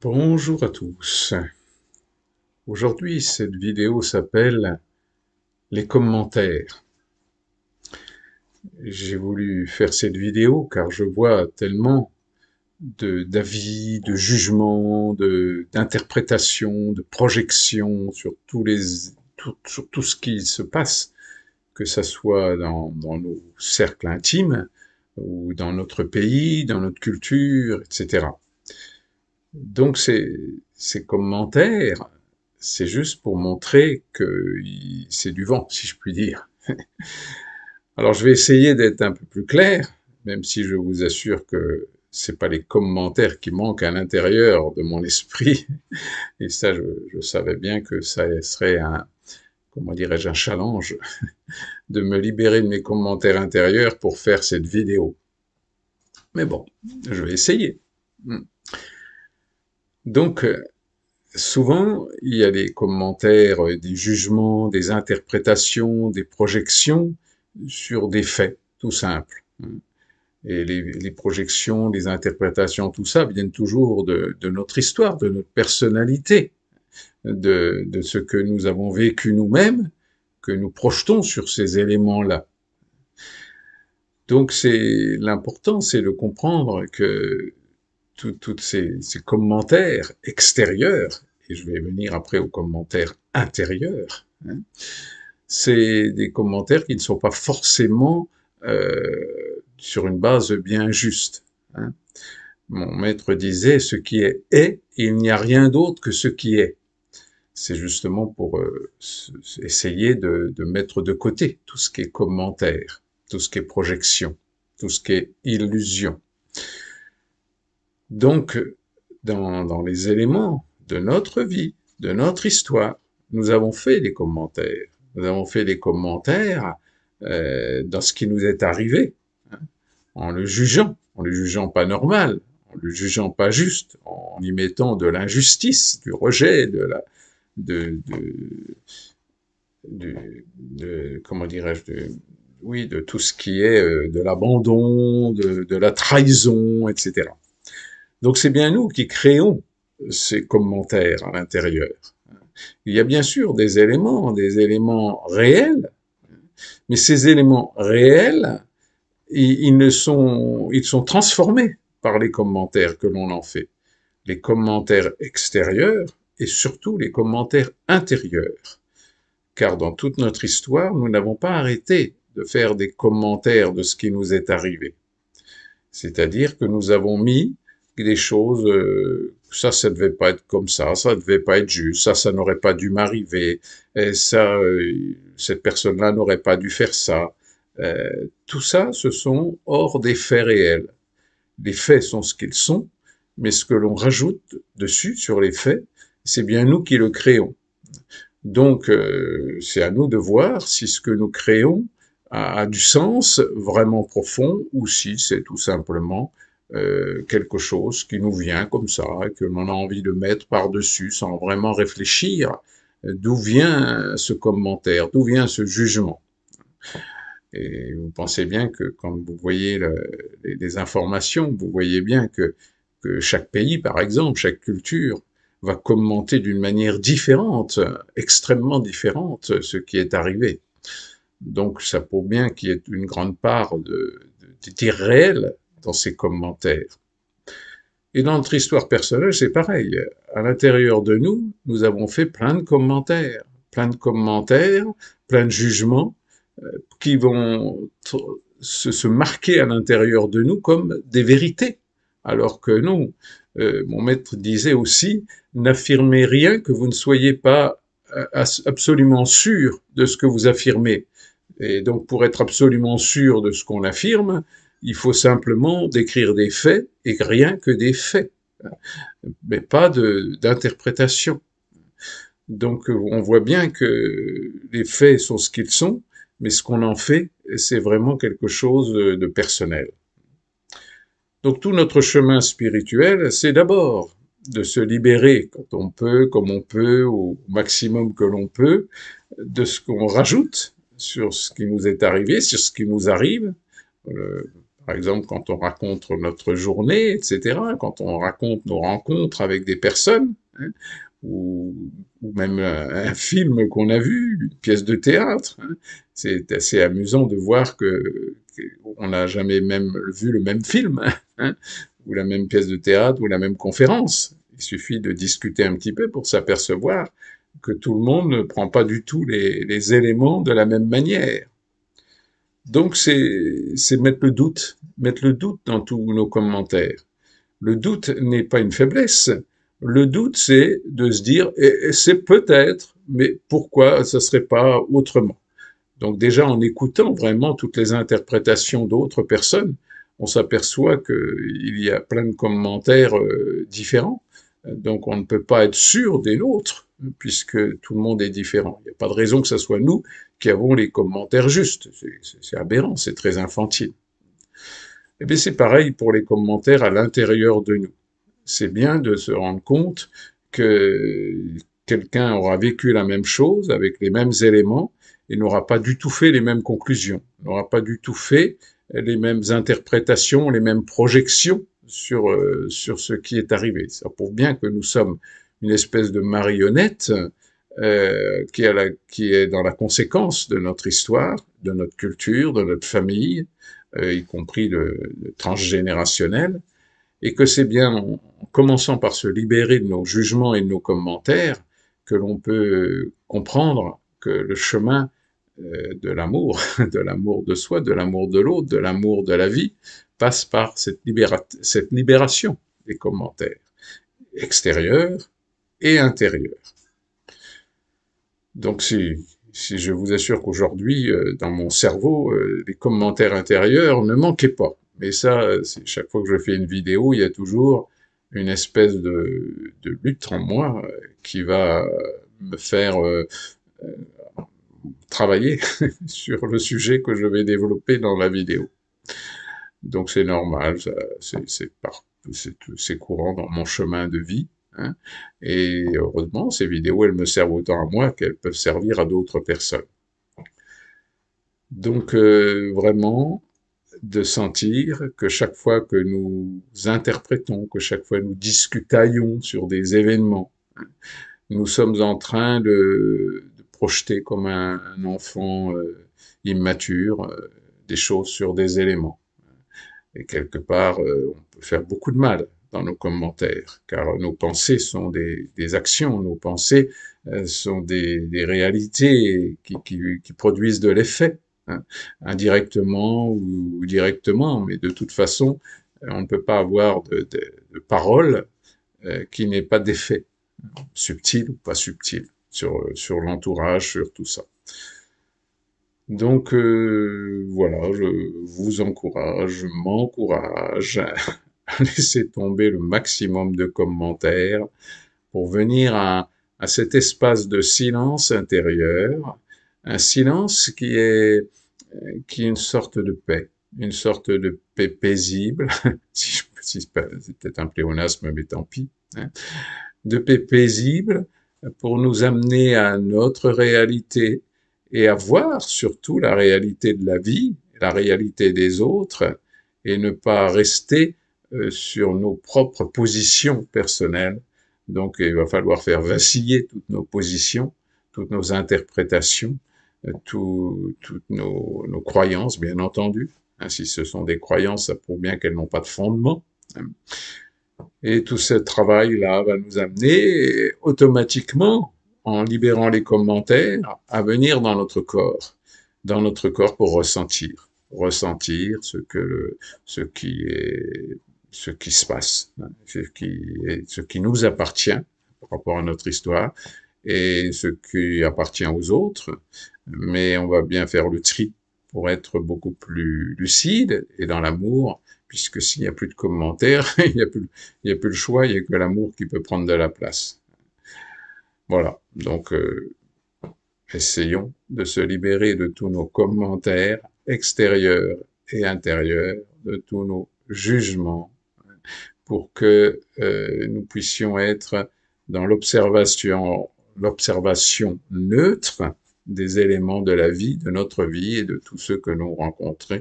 Bonjour à tous. Aujourd'hui, cette vidéo s'appelle les commentaires. J'ai voulu faire cette vidéo car je vois tellement d'avis, de jugements, d'interprétations, de projections sur sur tout ce qui se passe, que ça soit dans nos cercles intimes ou dans notre pays, dans notre culture, etc. Donc ces commentaires, c'est juste pour montrer que c'est du vent, si je puis dire. Alors je vais essayer d'être un peu plus clair, même si je vous assure que c'est pas les commentaires qui manquent à l'intérieur de mon esprit. Et ça, je savais bien que ça serait comment dirais-je, un challenge de me libérer de mes commentaires intérieurs pour faire cette vidéo. Mais bon, je vais essayer. Donc, souvent, il y a des commentaires, des jugements, des interprétations, des projections sur des faits, tout simples. Et les projections, les interprétations, tout ça viennent toujours de notre histoire, de notre personnalité, de ce que nous avons vécu nous-mêmes, que nous projetons sur ces éléments-là. Donc l'important, c'est de comprendre que tous ces commentaires extérieurs, et je vais venir après aux commentaires intérieurs, hein, c'est des commentaires qui ne sont pas forcément sur une base bien juste. Hein. Mon maître disait, ce qui est, il n'y a rien d'autre que ce qui est. C'est justement pour essayer de mettre de côté tout ce qui est commentaire, tout ce qui est projection, tout ce qui est illusion. Donc, dans les éléments de notre vie, de notre histoire, nous avons fait des commentaires. Nous avons fait des commentaires dans ce qui nous est arrivé, hein, en le jugeant pas normal, en le jugeant pas juste, en y mettant de l'injustice, du rejet, de, de, comment dirais-je, oui, de tout ce qui est de l'abandon, de la trahison, etc. Donc c'est bien nous qui créons ces commentaires à l'intérieur. Il y a bien sûr des éléments réels, mais ces éléments réels, ils sont transformés par les commentaires que l'on en fait. Les commentaires extérieurs et surtout les commentaires intérieurs. Car dans toute notre histoire, nous n'avons pas arrêté de faire des commentaires de ce qui nous est arrivé. C'est-à-dire que nous avons mis des choses, ça devait pas être comme ça devait pas être juste, ça n'aurait pas dû m'arriver, ça, cette personne-là n'aurait pas dû faire ça. Tout ça, ce sont hors des faits réels. Les faits sont ce qu'ils sont, mais ce que l'on rajoute dessus, sur les faits, c'est bien nous qui le créons. Donc, c'est à nous de voir si ce que nous créons a du sens vraiment profond ou si c'est tout simplement quelque chose qui nous vient comme ça et que l'on a envie de mettre par-dessus sans vraiment réfléchir d'où vient ce commentaire, d'où vient ce jugement. Et vous pensez bien que quand vous voyez les informations, vous voyez bien que chaque pays, par exemple, chaque culture, va commenter d'une manière différente, extrêmement différente, ce qui est arrivé. Donc ça prouve bien qu'il y ait une grande part d'irréel dans ces commentaires. Et dans notre histoire personnelle, c'est pareil. À l'intérieur de nous, nous avons fait plein de commentaires, plein de jugements qui vont se marquer à l'intérieur de nous comme des vérités. Alors que non, mon maître disait aussi, n'affirmez rien que vous ne soyez pas absolument sûr de ce que vous affirmez. Et donc, pour être absolument sûr de ce qu'on affirme, il faut simplement décrire des faits et rien que des faits, mais pas d'interprétation. Donc, on voit bien que les faits sont ce qu'ils sont, mais ce qu'on en fait, c'est vraiment quelque chose de personnel. Donc, tout notre chemin spirituel, c'est d'abord de se libérer quand on peut, comme on peut, au maximum que l'on peut, de ce qu'on rajoute sur ce qui nous est arrivé, sur ce qui nous arrive, Par exemple, quand on raconte notre journée, etc., quand on raconte nos rencontres avec des personnes, hein, ou, ou même un film qu'on a vu, une pièce de théâtre, hein. C'est assez amusant de voir on n'a jamais même vu le même film, hein, ou la même pièce de théâtre, ou la même conférence. Il suffit de discuter un petit peu pour s'apercevoir que tout le monde ne prend pas du tout les éléments de la même manière. Donc c'est mettre le doute dans tous nos commentaires. Le doute n'est pas une faiblesse. Le doute, c'est de se dire, c'est peut-être, mais pourquoi ça serait pas autrement? Donc déjà, en écoutant vraiment toutes les interprétations d'autres personnes, on s'aperçoit qu'il y a plein de commentaires différents. Donc on ne peut pas être sûr des nôtres, puisque tout le monde est différent. Il n'y a pas de raison que ce soit nous qui avons les commentaires justes. C'est aberrant, c'est très infantile. Eh bien c'est pareil pour les commentaires à l'intérieur de nous. C'est bien de se rendre compte que quelqu'un aura vécu la même chose avec les mêmes éléments et n'aura pas du tout fait les mêmes conclusions, n'aura pas du tout fait les mêmes interprétations, les mêmes projections sur ce qui est arrivé. Ça prouve bien que nous sommes une espèce de marionnette qui est dans la conséquence de notre histoire, de notre culture, de notre famille, y compris le transgénérationnel, et que c'est bien en commençant par se libérer de nos jugements et de nos commentaires que l'on peut comprendre que le chemin de l'amour, de l'amour de soi, de l'amour de l'autre, de l'amour de la vie, passe par cette libération des commentaires extérieurs et intérieurs. Donc si je vous assure qu'aujourd'hui, dans mon cerveau, les commentaires intérieurs ne manquaient pas. Mais ça, chaque fois que je fais une vidéo, il y a toujours une espèce de lutte en moi qui va me faire travailler sur le sujet que je vais développer dans la vidéo. Donc c'est normal, c'est courant dans mon chemin de vie. Hein. Et heureusement, ces vidéos, elles me servent autant à moi qu'elles peuvent servir à d'autres personnes. Donc vraiment, de sentir que chaque fois que nous interprétons, que chaque fois nous discutaillons sur des événements, nous sommes en train de projeter comme un enfant immature des choses sur des éléments. Et quelque part, on peut faire beaucoup de mal dans nos commentaires, car nos pensées sont des actions, nos pensées sont des réalités qui produisent de l'effet, hein, indirectement ou directement, mais de toute façon, on ne peut pas avoir de parole qui n'ait pas d'effet, subtil ou pas subtil, sur l'entourage, sur tout ça. Donc voilà, je m'encourage à laisser tomber le maximum de commentaires pour venir à cet espace de silence intérieur, un silence qui est une sorte de paix paisible, si c'est peut-être un pléonasme, mais tant pis, hein, de paix paisible pour nous amener à notre réalité et à voir surtout la réalité de la vie, la réalité des autres, et ne pas rester sur nos propres positions personnelles. Donc il va falloir faire vaciller toutes nos positions, toutes nos interprétations, toutes nos croyances, bien entendu. Hein, si ce sont des croyances, ça prouve bien qu'elles n'ont pas de fondement. Et tout ce travail-là va nous amener automatiquement, en libérant les commentaires, à venir dans notre corps pour ressentir ce qui se passe, hein, ce qui nous appartient par rapport à notre histoire et ce qui appartient aux autres, mais on va bien faire le tri pour être beaucoup plus lucide et dans l'amour, puisque s'il n'y a plus de commentaires, il n'y a plus le choix, il n'y a que l'amour qui peut prendre de la place. Voilà, donc essayons de se libérer de tous nos commentaires extérieurs et intérieurs, de tous nos jugements, pour que nous puissions être dans l'observation neutre des éléments de la vie, de notre vie et de tous ceux que nous rencontrons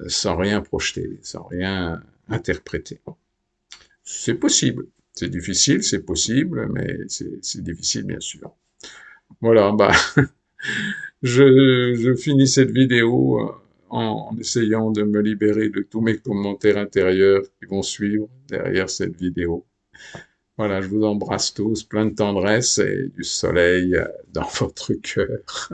sans rien projeter, sans rien interpréter. C'est possible. C'est difficile, c'est possible, mais c'est difficile, bien sûr. Voilà, bah, je finis cette vidéo en essayant de me libérer de tous mes commentaires intérieurs qui vont suivre derrière cette vidéo. Voilà, je vous embrasse tous, plein de tendresse et du soleil dans votre cœur.